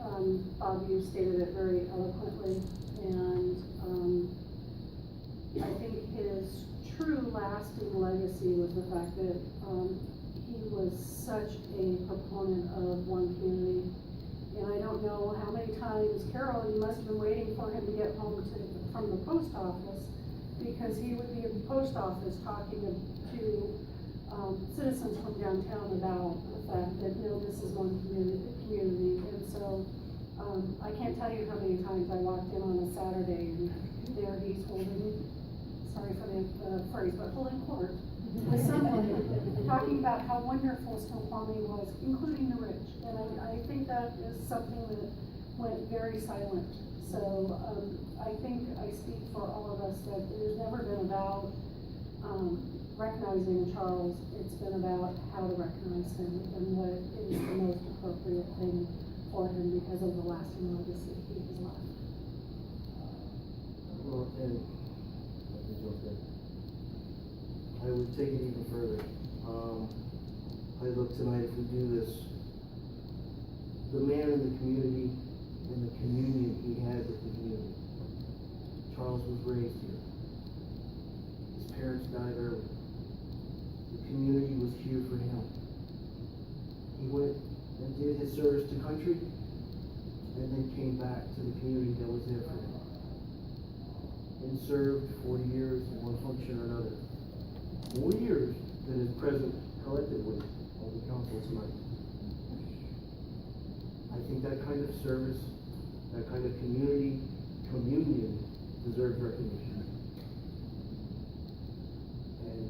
Bob, you stated it very eloquently, and I think his true lasting legacy was the fact that he was such a proponent of one community. And I don't know how many times, Carol, you must have been waiting for him to get home from the post office, because he would be at the post office talking to citizens from downtown about the fact that, no, this is one community. And so I can't tell you how many times I walked in on a Saturday and there he's holding, sorry for the phrase, but holding court with someone talking about how wonderful Snoqualmie was, including the rich. And I think that is something that went very silent. So I think I speak for all of us that it has never been about recognizing Charles. It's been about how to recognize him and what is the most appropriate thing for him because of the lasting legacy he has left. Well, and I would take it even further. I look tonight, if we do this, the man in the community and the communion he had with the community. Charles was raised here. His parents died early. The community was here for him. He went and did his service to country and then came back to the community that was there for him. And served 40 years in one function or another. More years than is present collectively on the council tonight. I think that kind of service, that kind of communion deserves recognition. And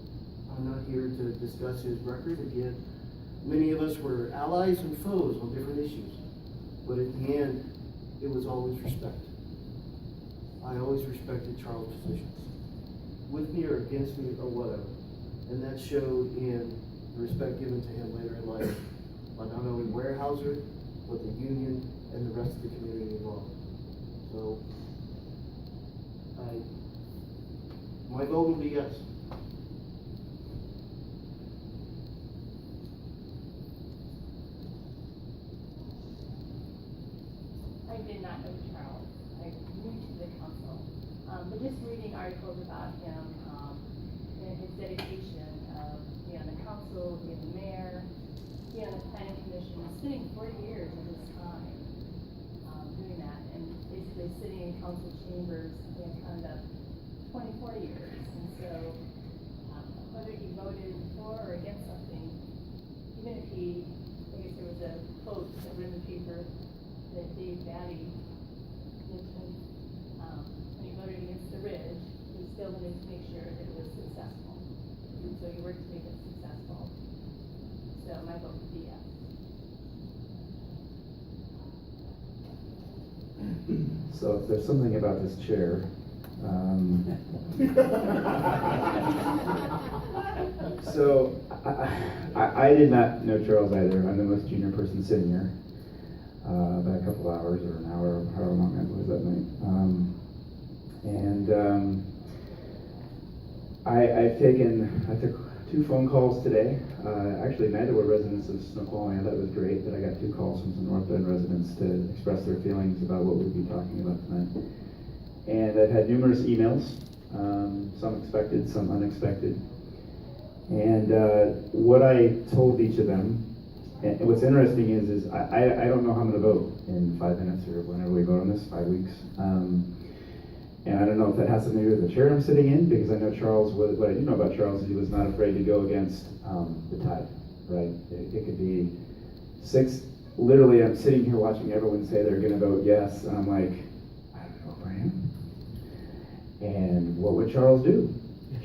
I'm not here to discuss his record. Again, many of us were allies and foes on different issues. But at the end, it was always respect. I always respected Charles' positions, with me or against me or whatever. And that showed in the respect given to him later in life by not only Weyerhaeuser, but the union and the rest of the community involved. So, my vote will be yes. I did not know Charles. I new to the council, but just reading articles about him and his dedication of being on the council, being the mayor, being on the planning commission, sitting 40 years of his time doing that, and basically sitting in council chambers and kind of 24 years. And so whether he voted for or against something, even if he, I guess there was a quote that was in the paper that Dave Batty mentioned, when he voted against the Ridge, he still wanted to make sure that it was successful. And so he worked to make it successful. So my vote would be yes. So if there's something about this chair, so I did not know Charles either. I'm the most junior person sitting here. By a couple of hours or an hour, however long it was that night. I took 2 phone calls today. Actually, neither were residents of Snoqualmie. I thought it was great that I got 2 calls from some North Bend residents to express their feelings about what we'll be talking about tonight. And I've had numerous emails, some expected, some unexpected. And what I told each of them, and what's interesting is I don't know how I'm going to vote in 5 minutes or whenever we vote on this, 5 weeks. And I don't know if that has something to do with the chair I'm sitting in, because I know Charles, what I do know about Charles is he was not afraid to go against the tide, right? It could be 6, literally I'm sitting here watching everyone say they're going to vote yes, and I'm like, I don't know if I am. And what would Charles do?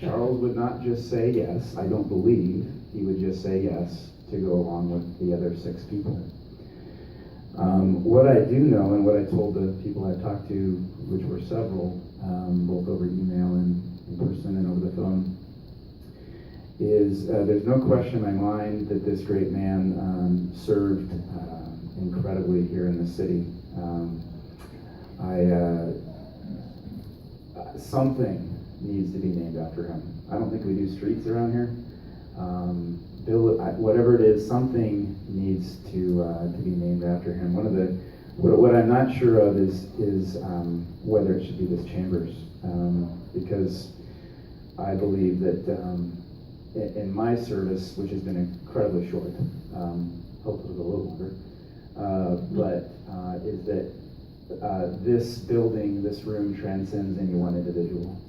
Charles would not just say yes, I don't believe, he would just say yes to go along with the other 6 people. What I do know, and what I told the people I talked to, which were several, both over email and in person and over the phone, is there's no question in my mind that this great man served incredibly here in the city. Something needs to be named after him. I don't think we do streets around here. Whatever it is, something needs to be named after him. One of the What I'm not sure of is whether it should be this chambers, because I believe that in my service, which has been incredibly short, hopefully a little longer, but is that this building, this room transcends any one individual,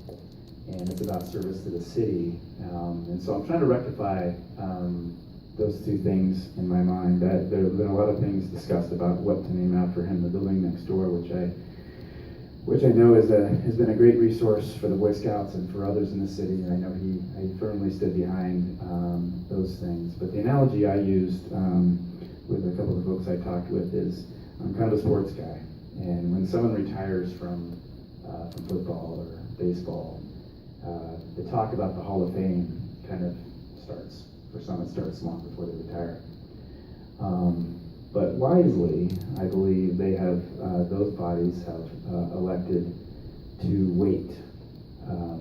and it's about service to the city, and so I'm trying to rectify those two things in my mind. There have been a lot of things discussed about what to name after him. The building next door, which I know has been a great resource for the Boy Scouts and for others in the city, and I know he firmly stood behind those things. But the analogy I used with a couple of the folks I talked with is I'm kind of a sports guy, and when someone retires from football or baseball, the talk about the Hall of Fame kind of starts. For some, it starts long before they retire. But wisely, I believe they have, those bodies have elected to wait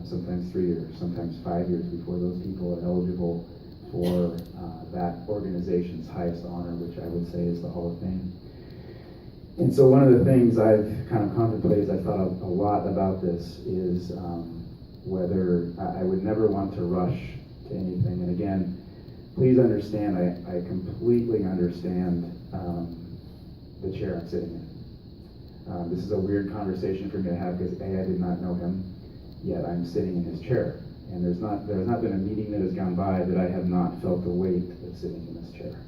sometimes 3 years, sometimes 5 years before those people are eligible for that organization's highest honor, which I would say is the Hall of Fame. And so one of the things I've kind of contemplated, I've thought a lot about this, is whether I would never want to rush to anything. And again, please understand, I completely understand the chair I'm sitting in. This is a weird conversation for me to have because A, I did not know him, yet I'm sitting in his chair. And there has not been a meeting that has gone by that I have not felt the weight of sitting in this chair.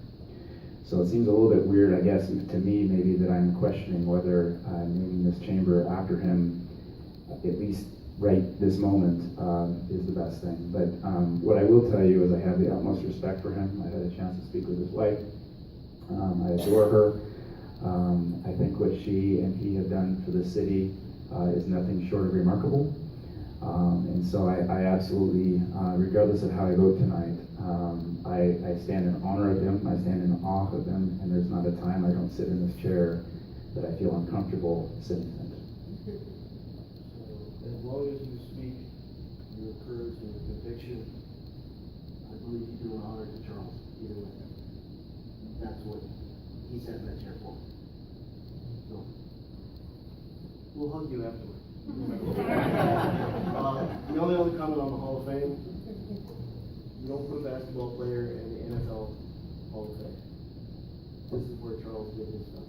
So it seems a little bit weird, I guess, to me maybe that I'm questioning whether naming this chamber after him, at least right this moment, is the best thing. But what I will tell you is I have the utmost respect for him. I had a chance to speak with his wife. I adore her. I think what she and he have done for the city is nothing short of remarkable. And so I absolutely, regardless of how I vote tonight, I stand in honor of him, I stand in awe of him, and there's not a time I don't sit in this chair that I feel uncomfortable sitting in it. As long as you speak your courage and your conviction, I believe you do an honor to Charles, either way. That's what he sat in that chair for. So, we'll hug you afterward. The only other comment on the Hall of Fame, you don't put a basketball player in the NFL Hall of Fame. This is where Charles did his stuff.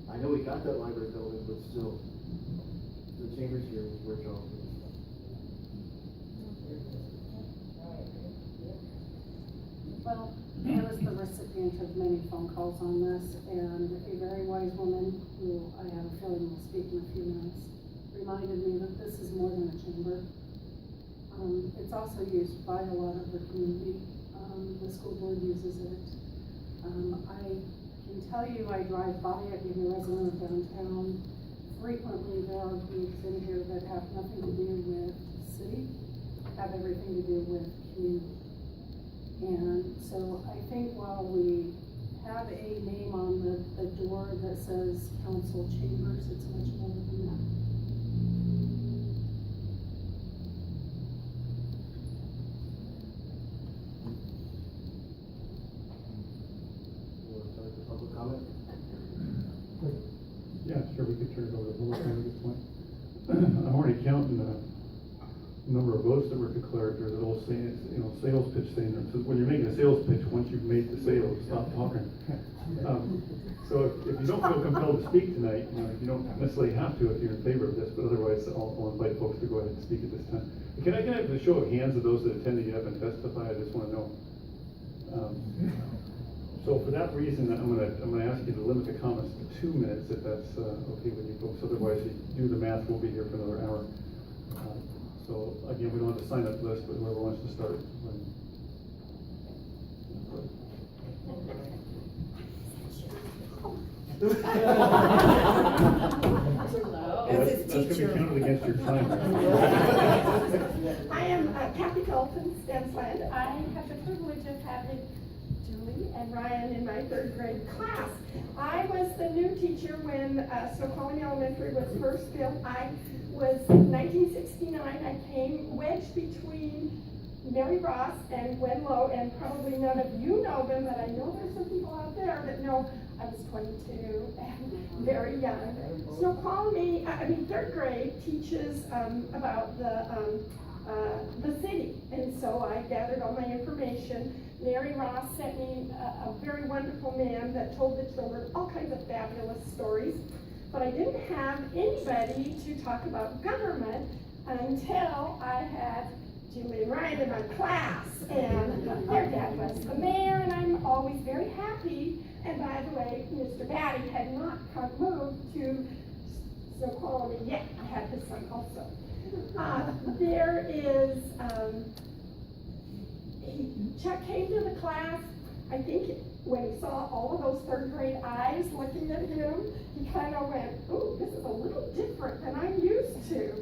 I know he got that library building, but still, the chambers here is where Charles did his stuff. Well, I was the recipient of many phone calls on this, and a very wise woman, who I have a feeling will speak in a few minutes, reminded me that this is more than a chamber. It's also used by a lot of the community. The school board uses it. I can tell you, I drive by it, being a resident of downtown. Frequently, there are groups in here that have nothing to do with city, have everything to do with community. And so I think while we have a name on the door that says council chambers, it's much more than that. You want to start the public comment? Yeah, sure, we could turn it over to public comment at this point. I'm already counting the number of votes that were declared. There's an old saying, sales pitch saying, that says when you're making a sales pitch, once you've made the sale, stop talking. So if you don't feel compelled to speak tonight, you don't necessarily have to if you're in favor of this, but otherwise I'll invite folks to go ahead and speak at this time. Can I get a show of hands of those that attended yet and testify? I just want to know. So for that reason, I'm gonna ask you to limit the comments to 2 minutes, if that's okay with you folks. Otherwise, if you do the math, we'll be here for another hour. So again, we don't have a sign-up list, but whoever wants to start. As his That's gonna be teacher. counted against your time. I am Kathy Dalton Stensland. I have the privilege of having Julie and Ryan in my third grade class. I was the new teacher when Snoqualmie Elementary was first built. I was 1969. I came wedged between Mary Ross and Gwen Lowe, and probably none of you know them, but I know there's some people out there that know I was 22 and very young. Snoqualmie, third grade teaches about the city, and so I gathered all my information. Mary Ross sent me a very wonderful man that told the children all kinds of fabulous stories, but I didn't have anybody to talk about government until I had Julie and Ryan in my class, and their dad was the mayor, and I'm always very happy. And by the way, Mr. Batty had not moved to Snoqualmie yet. I had his son also. Chuck came to the class, I think when he saw all of those third grade eyes looking at him, he kind of went, "Ooh, this is a little different than I'm used to."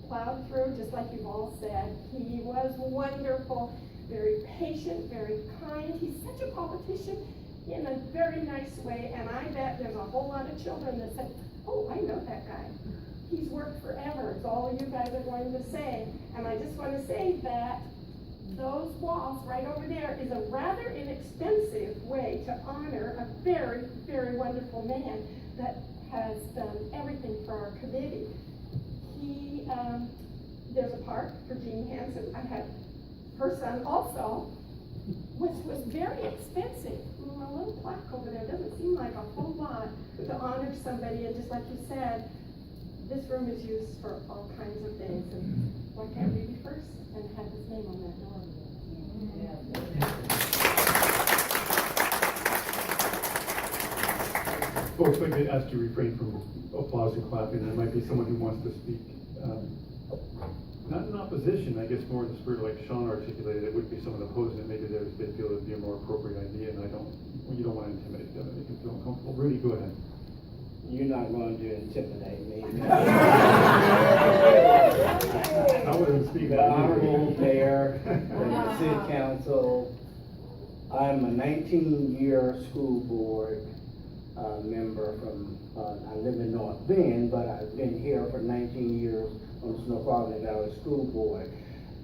Plowed through, just like you've all said. He was wonderful, very patient, very kind. He's such a politician in a very nice way, and I bet there's a whole lot of children that said, "Oh, I know that guy. He's worked forever." It's all you guys are going to say. And I just want to say that those walls right over there is a rather inexpensive way to honor a very, very wonderful man that has done everything for our committee. There's a park for Jean Hansen. I had her son also, which was very expensive. A little plaque over there doesn't seem like a whole lot to honor somebody, and just like you said, this room is used for all kinds of things, and why can't we be first and have his name on that door? Folks, I'd like to ask you to refrain from applause and clapping. There might be someone who wants to speak. Not in opposition, I guess more in the spirit like Sean articulated. It would be someone opposing it. Maybe they feel it would be a more appropriate idea, and you don't want to intimidate them. They can feel uncomfortable. Rudy, go ahead. You're not going to intimidate me. I wasn't speaking. The Honorable Mayor, the City Council, I'm a 19-year school board member from, I live in North Bend, but I've been here for 19 years on the Snoqualmie Valley School Board.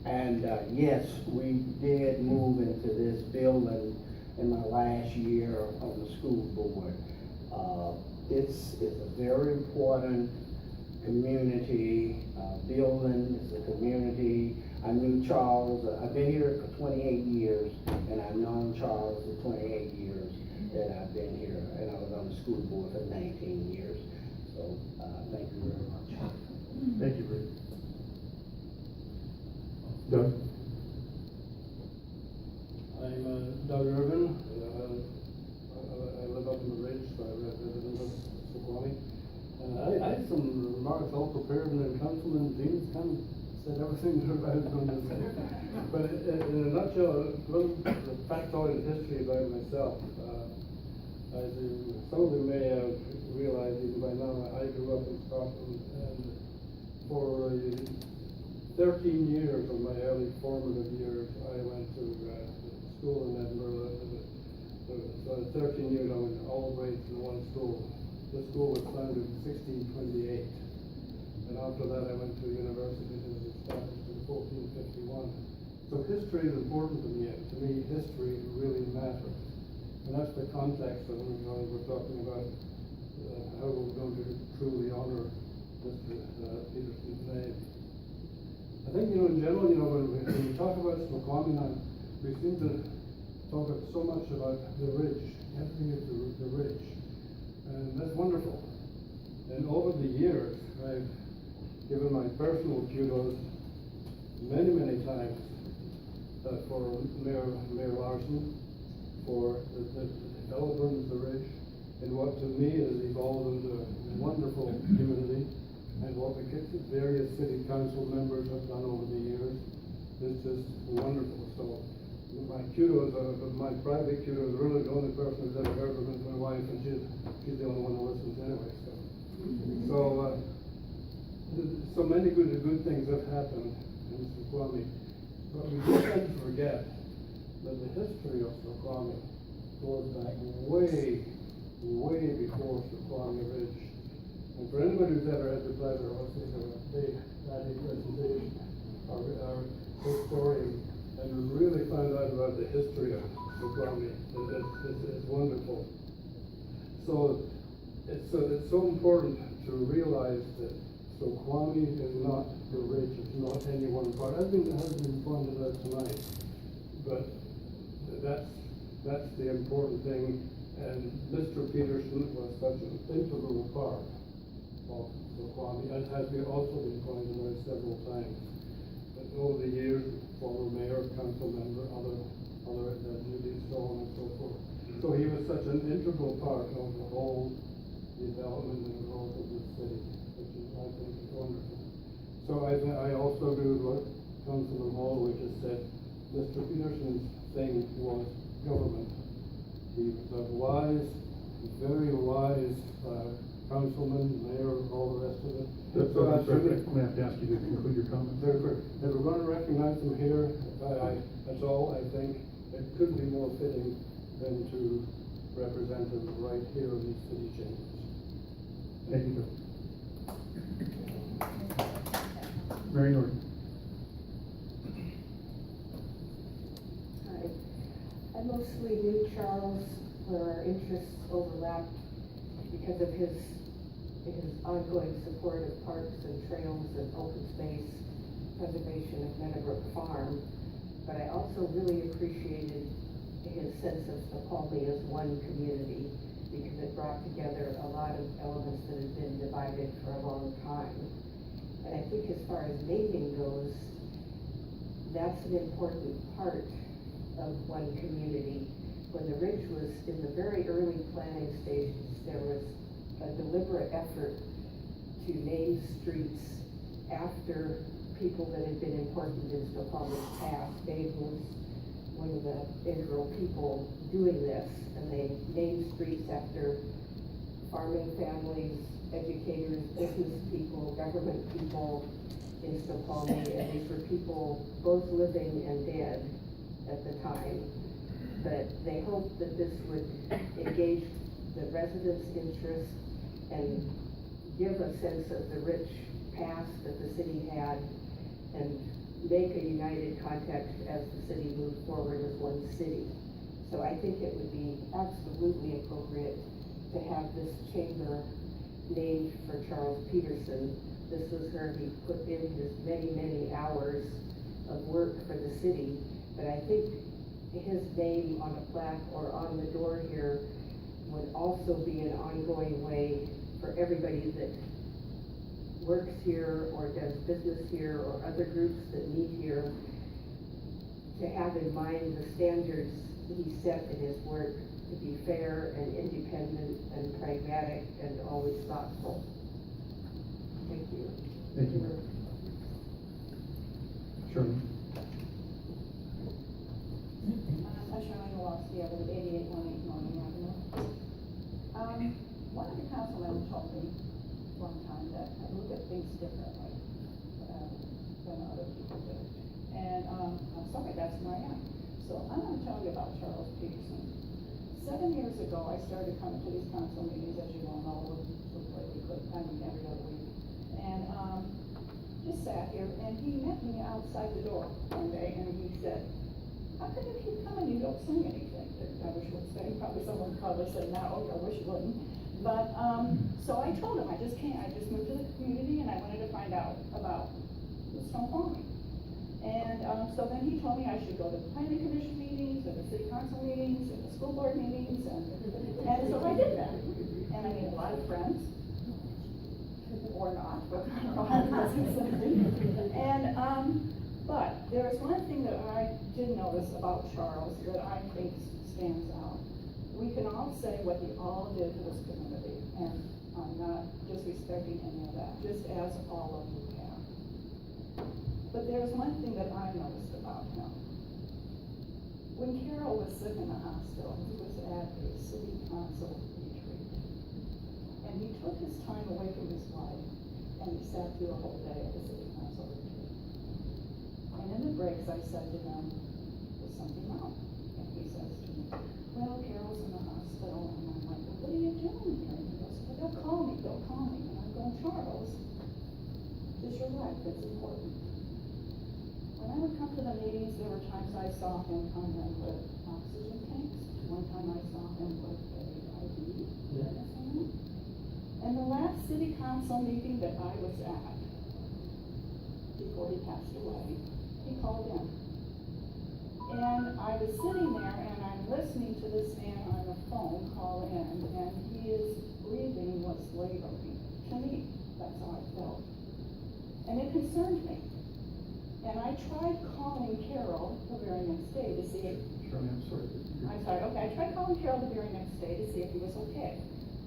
And yes, we did move into this building in my last year on the school board. It's a very important community building. It's a community. I knew Charles. I've been here for 28 years, and I've known Charles for 28 years that I've been here, and I was on the school board for 19 years. So thank you very much. Thank you, Rudy. Doug? I'm Doug Irvin. I live up in the ridge, so I'm a resident of Snoqualmie. I had some remarks all prepared, and then Councilman Dean kind of said everything that I was going to say. But in a nutshell, a little factoid and history about myself. As some of you may have realized even by now, I grew up in Scotland, and for 13 years of my early formative years, I went to school in Edinburgh. So 13 years I went all grades in one school. The school was founded in 1628. And after that I went to university and was established in 1451. So history is important to me, and to me history really matters. And that's the context of when we're talking about how we're going to truly honor Mr. Peterson's name. I think, in general, when we talk about Snoqualmie now, we seem to talk so much about the rich, everything is the rich, and that's wonderful. And over the years, I've given my personal kudos many, many times for Mayor Larson, for the development of the rich, and what to me has evolved into a wonderful community. And what the various city council members have done over the years is just wonderful. So my kudos, my private kudos, really the only person who's ever heard of it is my wife, and she's the only one who listens anyway. So many good things have happened in Snoqualmie, but we just tend to forget that the history of Snoqualmie goes back way before Snoqualmie Ridge. And for anybody who's ever had the pleasure of listening to a big presentation, our historian, and really found out about the history of Snoqualmie, it's wonderful. So it's so important to realize that Snoqualmie is not the ridge, it's not any one part. I think it has been pointed out tonight, but that's the important thing. And Mr. Peterson was such an integral part of Snoqualmie, as has also been pointed out several times. But over the years, former mayor, council member, other duties, so on and so forth. So he was such an integral part of the whole development and growth of the city, which is, I think, is wonderful. So I also agree with what Councilor Hall just said. Mr. Peterson's thing was government. He was a wise, very wise councilman, mayor, all the rest of it. I'm gonna have to ask you to conclude your comments. If we're going to recognize him here, that's all. I think it couldn't be more fitting than to represent him right here in these city chambers. Thank you, Bill. Mary Norton. Hi. I mostly knew Charles where our interests overlapped because of his ongoing support of parks and trails and open space preservation of Meadowbrook Farm. But I also really appreciated his sense of Snoqualmie as one community, because it brought together a lot of elements that had been divided for a long time. And I think as far as naming goes, that's an important part of one community. When the Ridge was in the very early planning stages, there was a deliberate effort to name streets after people that had been important in Snoqualmie's past. Dave was one of the integral people doing this, and they named streets after farming families, educators, business people, government people in Snoqualmie, and these were people both living and dead at the time. But they hoped that this would engage the residents' interest and give a sense of the rich past that the city had, and make a united context as the city moved forward as one city. So I think it would be absolutely appropriate to have this chamber named for Charles Peterson. This was where he put in his many, many hours of work for the city. But I think his name on a plaque or on the door here would also be an ongoing way for everybody that works here or does business here or other groups that meet here to have in mind the standards he set in his work to be fair and independent and pragmatic and always thoughtful. Thank you. Thank you. Sherman. I'm Sherman Kowalski, I live at 8818 Morning Avenue. One of the councilmen told me one time that I look at things differently than other people do. And I'm sorry, that's who I am. So I'm going to tell you about Charles Peterson. 7 years ago, I started coming to these council meetings, as you all know, we could, I mean, every other week. And just sat here, and he met me outside the door one day, and he said, "How come you keep coming? You don't say anything." I wish you would say. Someone probably said, "No, I wish you wouldn't." But, so I told him, I just moved to the community and I wanted to find out about the Snoqualmie. And, so then he told me I should go to the planning commission meetings, and the city council meetings, and the school board meetings, and so I did that. And I made a lot of friends, or not, but a lot of friends. And, but there is one thing that I did notice about Charles that I think stands out. We can all say what he all did for this community, and I'm not disrespecting any of that, just as all of you have. But there's one thing that I noticed about him. When Carol was sick in the hospital, he was at a city council retreat. And he took his time away from his wife, and he sat through a whole day at the city council retreat. And in the breaks, I said to him, "There's something wrong." And he says to me, "Well, Carol's in the hospital." And I'm like, "Well, what are you doing here?" And he goes, "Well, they'll call me. And I'm going, "Charles, it's your life that's important." When I would come to the meetings, there were times I saw him come in with oxygen tanks. One time I saw him with a IV. council meeting that I was at, before he passed away, he called in. And I was sitting there and I'm listening to this man on the phone call in, and his breathing was laboring. To me, that's how I felt. And it concerned me. And I tried calling Carol the very next day to see if, Shirley, I'm sorry. okay, I tried calling Carol the very next day to see if he was okay.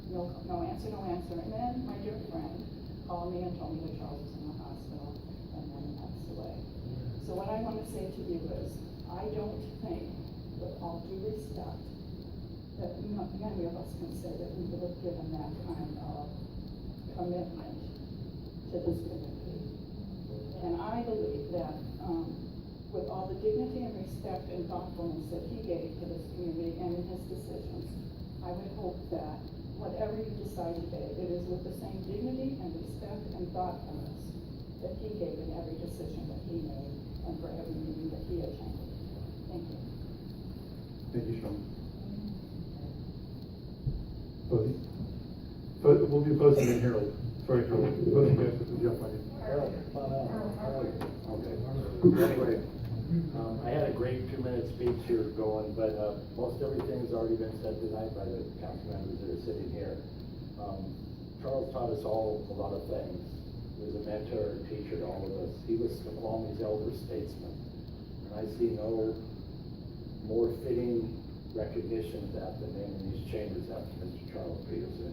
No answer, no answer. And then my dear friend called me and told me that Charles was in the hospital and then he passed away. So what I want to say to you is, I don't think, with all due respect, that many of us can say that we would have given that kind of commitment to this community. And I believe that, with all the dignity and respect and thoughtfulness that he gave to this community and in his decisions, I would hope that whatever you decide today, it is with the same dignity and respect and thoughtfulness that he gave in every decision that he made and for every meeting that he attended. Thank you. Thank you, Shirley. Posey? We'll do Posey and Harold. Sorry, Harold. Posey, guys, this is Jeff. Harold, come on up. Okay. Anyway, I had a great 2-minute speech here going, but most everything's already been said tonight by the council members that are sitting here. Charles taught us all a lot of things. He was a mentor, teacher to all of us. He was Snoqualmie's elder statesman. And I see no more fitting recognition of that than naming these chambers after Mr. Charles Peterson.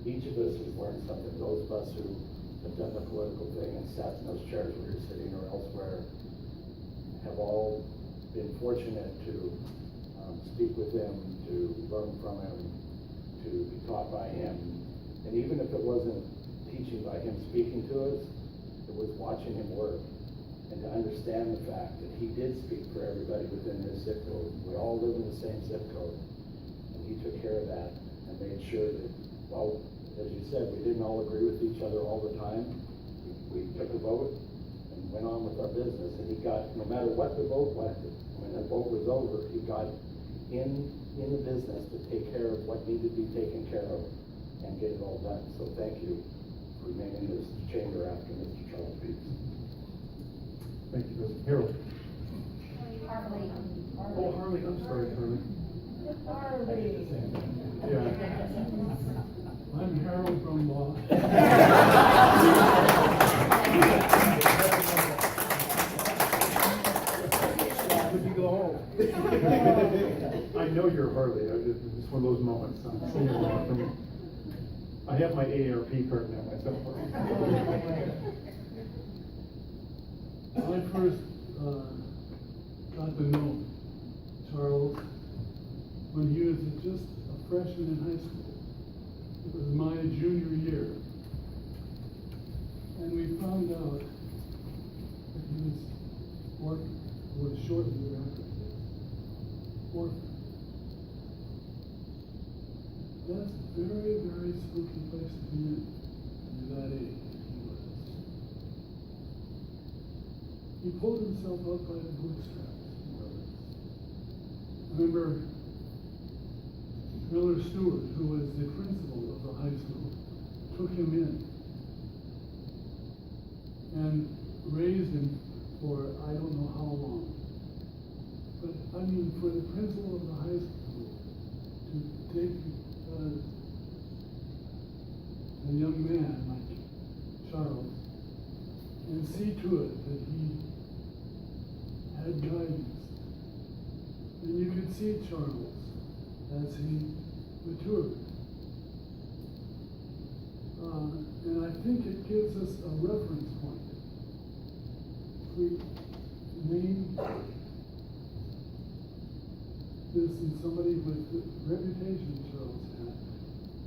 Each of us has learned something. Those of us who have done the political thing and sat in those chairs where you're sitting or elsewhere have all been fortunate to speak with him, to learn from him, to be taught by him. And even if it wasn't teaching by him speaking to us, it was watching him work and to understand the fact that he did speak for everybody within his zip code. We all live in the same zip code, and he took care of that and made sure that, well, as you said, we didn't all agree with each other all the time. We took a vote and went on with our business, and he got, no matter what the vote was, when the vote was over, he got in the business to take care of what needed to be taken care of and get it all done. So thank you for remaining in this chamber after Mr. Charles Peterson. Thank you, Posey. Harold? Harley. Oh, Harley, I'm sorry, Harley. Harley. Yeah. I'm Harold from Would you go home? I know you're Harley. It's one of those moments. I have my AARP card now myself. I first got to know Charles when he was just a freshman in high school. It was my junior year. And we found out that he was shortly thereafter orphaned. That's a very, very spooky place to be in that age. He pulled himself up by the bootstraps, more or less. I remember Miller Stewart, who was the principal of the high school, took him in and raised him for I don't know how long. But I mean, for the principal of the high school to take a young man like Charles and see to it that he had guidance. And you could see Charles as he matured. And I think it gives us a reference point. If we name this in somebody with the reputation Charles had,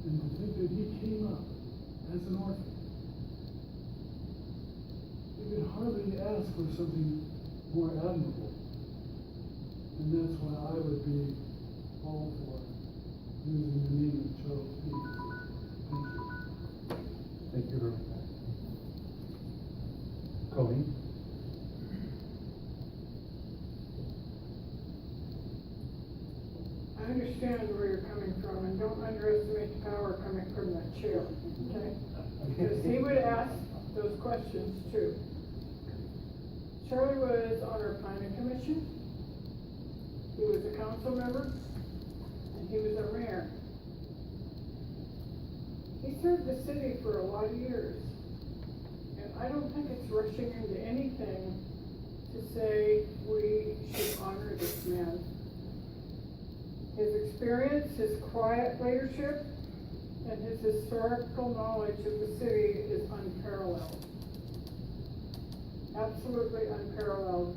and to think that he came up as an orphan. You could hardly ask for something more admirable. And that's why I would be all for using the name of Charles Peterson. Thank you. Thank you, Harold. Colleen? I understand where you're coming from, and don't underestimate the power coming from that chair, okay? because he would ask those questions too. Charlie was on our planning commission, he was a council member, and he was our mayor. He served the city for a lot of years, and I don't think it's rushing into anything to say we should honor this man. His experience, his quiet leadership, and his historical knowledge of the city is unparalleled. Absolutely unparalleled.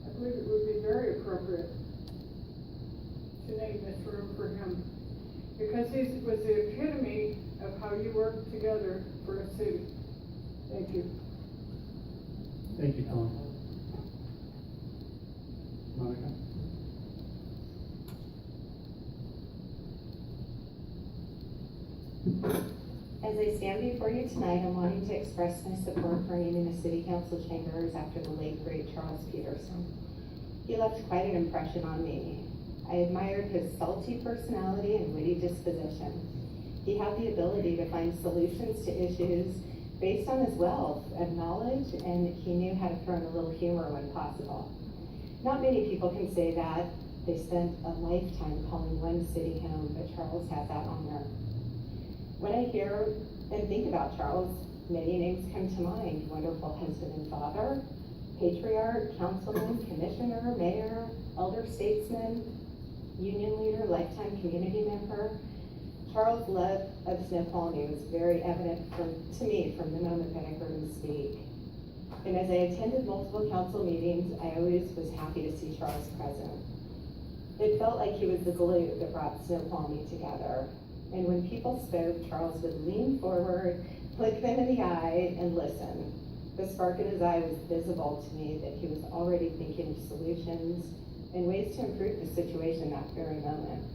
I believe it would be very appropriate to name this room for him, because he was the epitome of how you work together for a city. Thank you. Thank you, Tom. Monica? As I stand before you tonight, I'm wanting to express my support for naming the city council chambers after the late great Charles Peterson. He left quite an impression on me. I admired his salty personality and witty disposition. He had the ability to find solutions to issues based on his wealth of knowledge, and he knew how to throw in a little humor when possible. Not many people can say that. They spent a lifetime calling one city home, but Charles had that honor. When I hear and think about Charles, many names come to mind: wonderful husband and father, patriarch, councilman, commissioner, mayor, elder statesman, union leader, lifetime community member. Charles' love of Snoqualmie was very evident to me from the moment that I heard him speak. And as I attended multiple council meetings, I always was happy to see Charles present. It felt like he was the glue that brought Snoqualmie together. And when people spoke, Charles would lean forward, look them in the eye, and listen. The spark in his eye was visible to me that he was already thinking of solutions and ways to improve the situation that very moment.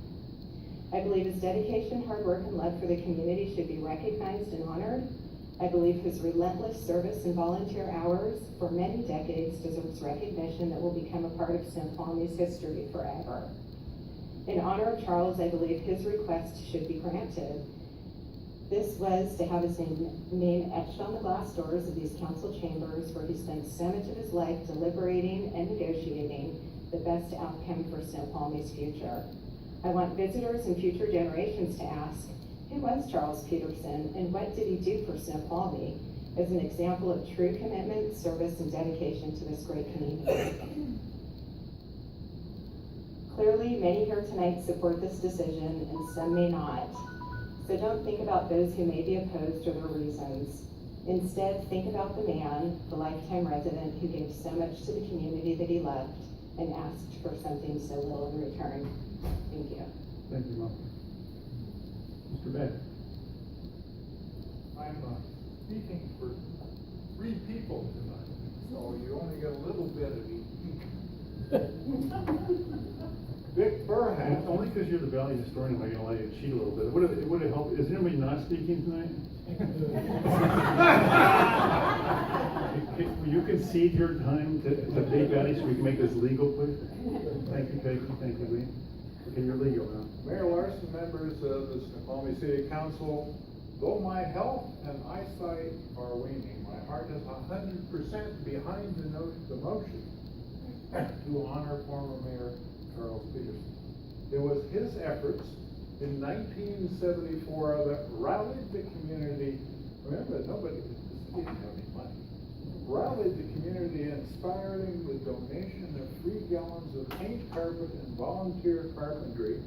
I believe his dedication, hard work, and love for the community should be recognized and honored. I believe his relentless service and volunteer hours for many decades deserves recognition that will become a part of Snoqualmie's history forever. In honor of Charles, I believe his request should be granted. This was to have his name etched on the glass doors of these council chambers where he spent so much of his life deliberating and negotiating the best outcome for Snoqualmie's future. I want visitors and future generations to ask, who was Charles Peterson and what did he do for Snoqualmie as an example of true commitment, service, and dedication to this great community? Clearly, many here tonight support this decision and some may not. So don't think about those who may be opposed or their reasons. Instead, think about the man, the lifetime resident who gave so much to the community that he loved and asked for something so little in return. Thank you. Thank you, Mom. Mr. Beck? I'm speaking for 3 people tonight, so you only get a little bit of each. Vic Burhan. It's only because you're the valley historian, am I gonna allow you to cheat a little bit? Would it help, is anybody not speaking tonight? Will you concede your time to Dave Valley so we can make this legal, please? Thank you, Peggy, thank you, Lee. Okay, you're legal now. Mayor Larson, members of the Snoqualmie City Council, though my health and eyesight are waning, my heart is 100% behind the motion to honor former Mayor Charles Peterson. It was his efforts in 1974 that rallied the community. Remember, nobody, the city didn't have any money. Rallied the community, inspiring the donation of 3 gallons of paint, carpet, and volunteer carpentry,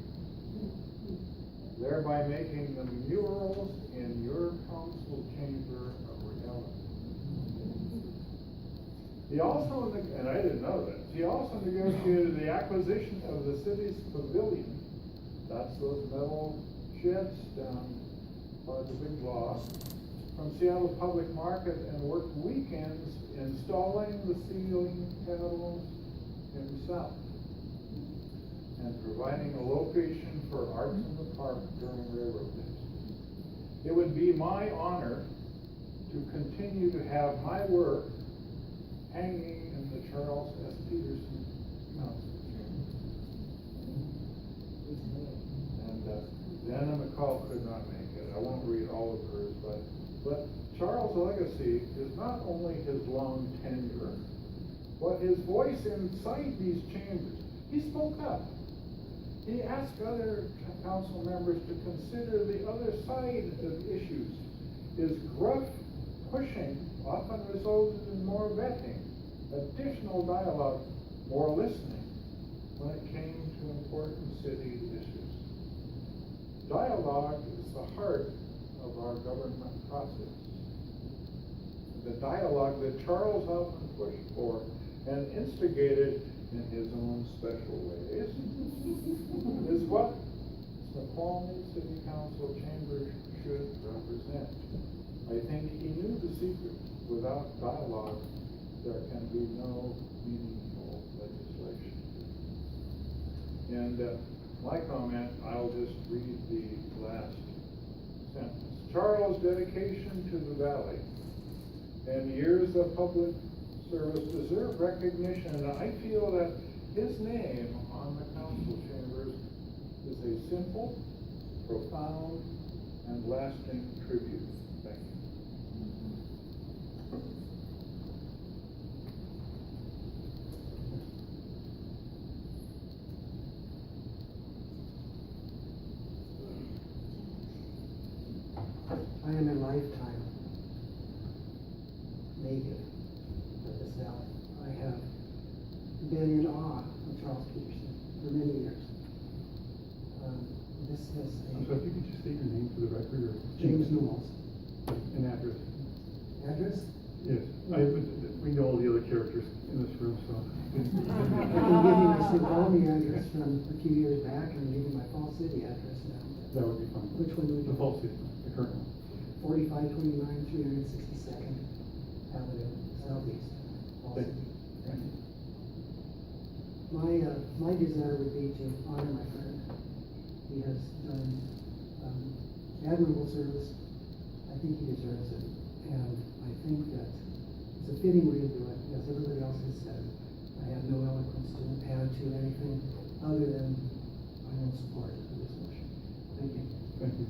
thereby making the murals in your council chamber a reality. He also, and I didn't know this, he also negotiated the acquisition of the city's pavilion. That's those metal sheds down by the big loft, from Seattle Public Market, and worked weekends installing the ceiling panels himself and providing a location for Arts in the Park during railroad days. It would be my honor to continue to have my work hanging in the Charles S. Peterson Council. And then I'm McCall could not make it. I won't read all of hers, but Charles' legacy is not only his long tenure, but his voice inside these chambers. He spoke up. He asked other council members to consider the other side of issues. His gruff pushing often resulted in more vetting, additional dialogue, more listening when it came to important city issues. Dialogue is the heart of our government process. The dialogue that Charles often pushed for and instigated in his own special ways is what Snoqualmie City Council chamber should represent. I think he knew the secret. Without dialogue, there can be no meaningful legislation. And my comment, I'll just read the last sentence. Charles' dedication to the valley and years of public service deserve recognition, and I feel that his name on the council chambers is a simple, profound, and lasting tribute. Thank you. I am a lifetime native of this valley. I have been in awe of Charles Peterson for many years. This is I'm sorry, if you could just state your name for the record, or? James Knowles. An address. Address? Yes, we know all the other characters in this room, so. I can give you my Snoqualmie address from a few years back, and give you my Falls City address now. That would be fine. Which one do we The do? Falls City, the current one. 4529 362nd Avenue, Southeast. Falls Thank City. you. Thank you. My desire would be to honor my friend. He has done admirable service. I think he deserves it. And I think that it's a fitting way to do it, as everybody else has said. I have no eloquence to add to anything other than my own support for this motion. Thank you. Thank you.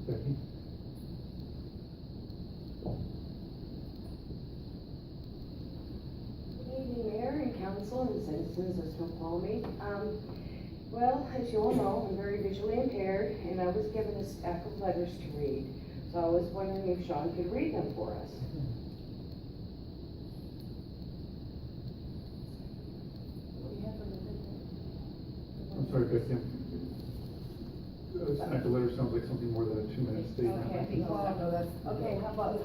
Becky? Good evening, Mayor and Council and citizens of Snoqualmie. Well, as you all know, I'm very visually impaired, and I was given a stack of letters to read. So I was wondering if Sean could read them for us. I'm sorry, Becky. A stack of letters sounds like something more than a 2-minute statement. Okay, how about